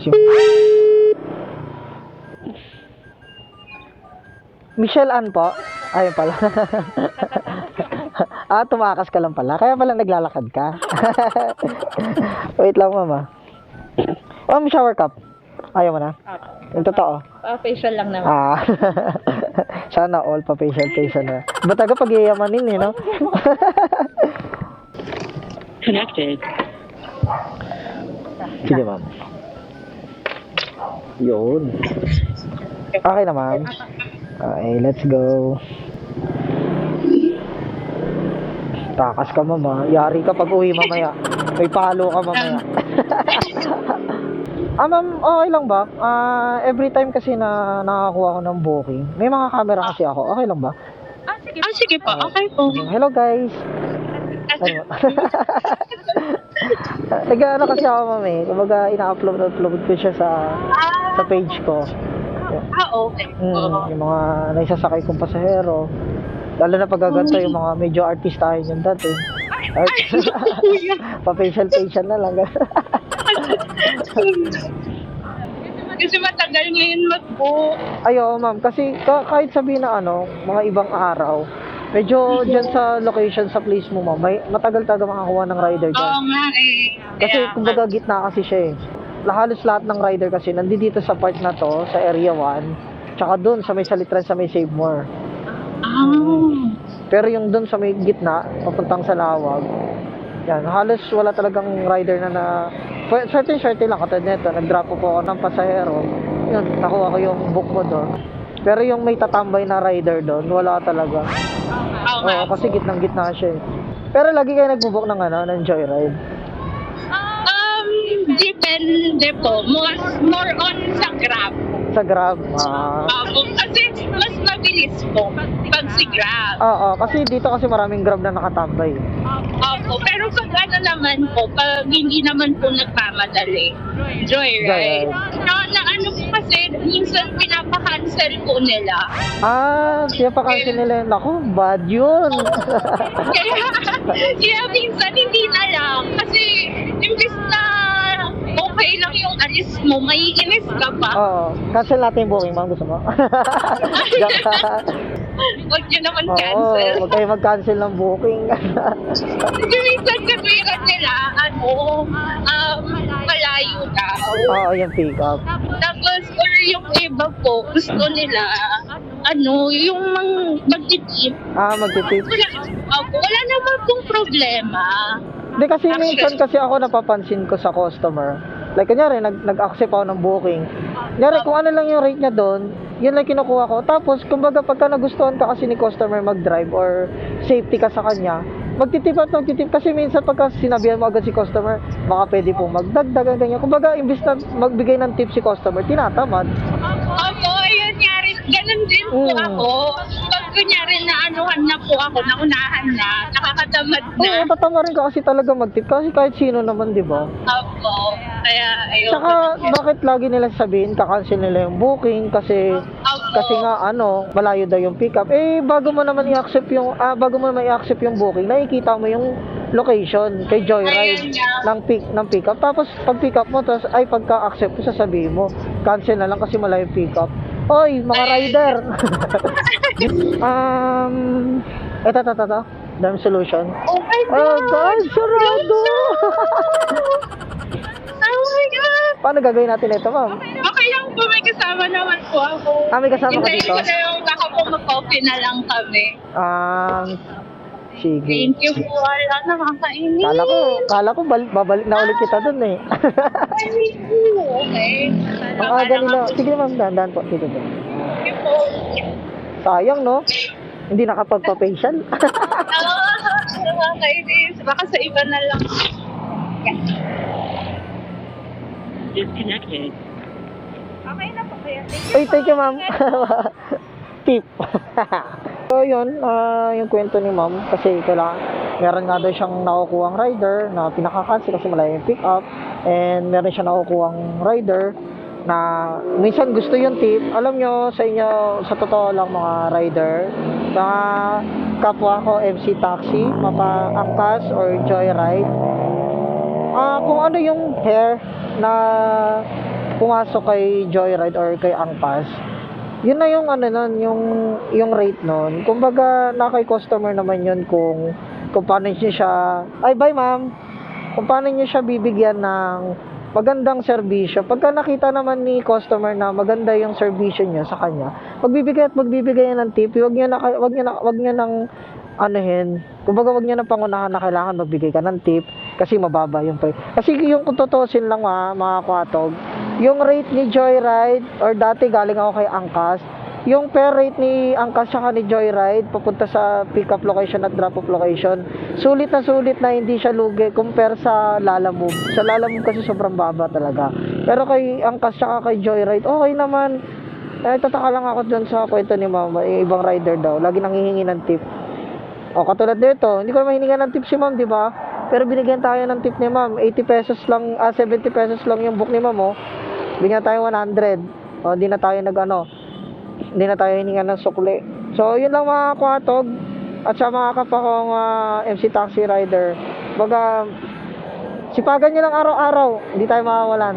si Michelle Ann po. Ayun pala. Tumakas ka lang pala. Kaya pala naglalakad ka. Wait lang, mama. Shower cup. Ayaw mo na? Yung totoo. Facial lang naman. Sana all pa facial na. Ba't aga pag-iyamanin eh, no? Connected. Sige, ma'am. Yun. Okay na, ma'am. Okay, let's go. Takas ka, mama. Yari ka pag uwi mamaya. May palo ka mamaya. Ma'am, okay lang ba? Every time kasi na nakakuha ko ng booking, may mga camera kasi ako. Okay lang ba? Sige po. Okay po. Hello, guys. Nag-ano kasi ako, ma'am eh. Kumbaga, ina-upload ko siya sa page ko. Okay. Yung mga naisasakay kong pasahero. Lalo na pagkaganto yung mga medyo artistahin yung dati. Pa-facial na lang. Kasi matagal ngayon mag-book. Ayo, ma'am. Kasi kahit sabihin na mga ibang araw, medyo dyan sa location, sa place mo, ma'am, matagal talaga makakuha ng rider dyan. Oo nga eh. Kasi kumbaga gitna kasi siya eh. Halos lahat ng rider kasi nandito sa part na to, sa area 1, tsaka doon sa may Salitran, sa may Save More. Pero yung doon sa may gitna, papuntang sa Lawag, yan, halos wala talagang rider na swerte lang katulad nito, nag-drop po ako ng pasahero, yun, nakuha ko yung book mo doon. Pero yung may tatambay na rider doon, wala talaga. Oo, kasi gitnang-gitna siya eh. Pero lagi kayo nagbo-book ng joyride. Depende po. More on sa Grab. Sa Grab? Kasi mas mabilis po pag si Grab. Oo, kasi dito kasi maraming Grab na nakatambay. Opo, pero pag ano naman po, pag hindi naman po nagmamadali, joyride. Na ano po kasi, minsan pinapa-cancel po nila. Pinapa-cancel nila. Naku, bad yun. Kaya minsan hindi na lang. Kasi, imbis na okay lang yung alis mo, may inis ka pa. Oo. Cancel natin yung booking, ma'am. Gusto mo? Huwag nyo naman cancel. Huwag kayo mag-cancel ng booking. Kasi minsan sabihin nila, malayo daw. Oo, yung pick up. Tapos, or yung iba po, gusto nila, yung magtitip. Magtitip. Wala naman pong problema. Hindi kasi minsan kasi ako napapansin ko sa customer. Like kunyari, nag-accept ako ng booking. Kunyari, kung ano lang yung rate niya doon, yun lang kinukuha ko. Tapos, kumbaga pagka nagustuhan ka kasi ni customer mag-drive or safety ka sa kanya, magtitip at magtitip. Kasi minsan pagka sinabihan mo agad si customer, baka pwede pong magdagdag, ganyan. Kumbaga, imbis na magbigay ng tip si customer, tinatamad. Opo, ayun nga rin. Ganun din po ako. Pag kunyari naanuhan na po ako, naunahan na, nakakatamad na. Oo, tatama rin ka kasi talaga mag-tip. Kasi kahit sino naman, di ba? Opo. Kaya, ayun. Saka, bakit lagi nila sabihin, kakancel nila yung booking kasi nga, malayo daw yung pick up. Bago mo naman i-accept yung booking, nakikita mo yung location kay Joyride ng pick up. Tapos, pag pick up mo, pagka-accept mo, sasabihin mo, cancel na lang kasi malayo yung pick up. Oy, mga rider! Ito. Dam solution. Oh my God! God, sarado! Oh my God! Paano gagawin natin ito, ma'am? Okay lang po, may kasama naman po ako. May kasama ka dito? Hintayin ko na yung baka po mag-coffee na lang kami. Sige. Thank you po, wala nakakainis. Kala ko babalik na ulit kita dun eh. Okay. Ang aga nila. Sige ma'am, dahan po. Dito. Thank you po. Sayang, no? Hindi nakapagpa-facial. Nakakainis. Baka sa iba na lang. Disconnected. Okay na po kaya. Thank you ma'am. Tip. So yun, yung kwento ni ma'am kasi meron nga daw siyang nakukuhang rider na pinaka-cancel kasi malayo yung pick up, and meron siyang nakukuhang rider na minsan gusto yung tip. Alam nyo, sa inyo, sa totoo lang mga rider, mga kapwa ko MC Taxi, mapa-angkas or joyride, kung ano yung fare na pumasok kay Joyride or kay Angkas, yun na yung ano nun, yung rate nun. Kumbaga, na kay customer naman yun kung paano niyo siya, ay bye ma'am, kung paano niyo siya bibigyan ng magandang serbisyo. Pagka nakita naman ni customer na maganda yung serbisyo niyo sa kanya, magbibigay yan ng tip. Wag niyo nang anuhin. Kumbaga, wag niyo nang pangunahan na kailangan magbigay ka ng tip kasi mababa yung price. Kasi yung kung tutusin lang mga kwatog, yung rate ni Joyride or dati galing ako kay Angkas, yung per rate ni Angkas saka ni Joyride papunta sa pick up location at drop off location, sulit na hindi siya lugi compare sa Lalamove. Sa Lalamove kasi sobrang baba talaga. Pero kay Angkas saka kay Joyride, okay naman. Tataka lang ako dun sa kwento ni mama, yung ibang rider daw, lagi nanghihingi ng tip. O katulad nito, hindi ko mahiningan ng tip si ma'am, di ba? Pero binigyan tayo ng tip ni ma'am, 80 pesos lang, 70 pesos lang yung book ni ma'am, oh. Bigyan tayo 100. O, hindi na tayo hiningan ng sukli. So, yun lang mga kwatog. At sa mga kapakong MC Taxi Rider. Baga, sipagan nyo lang araw-araw. Hindi tayo mawawalan.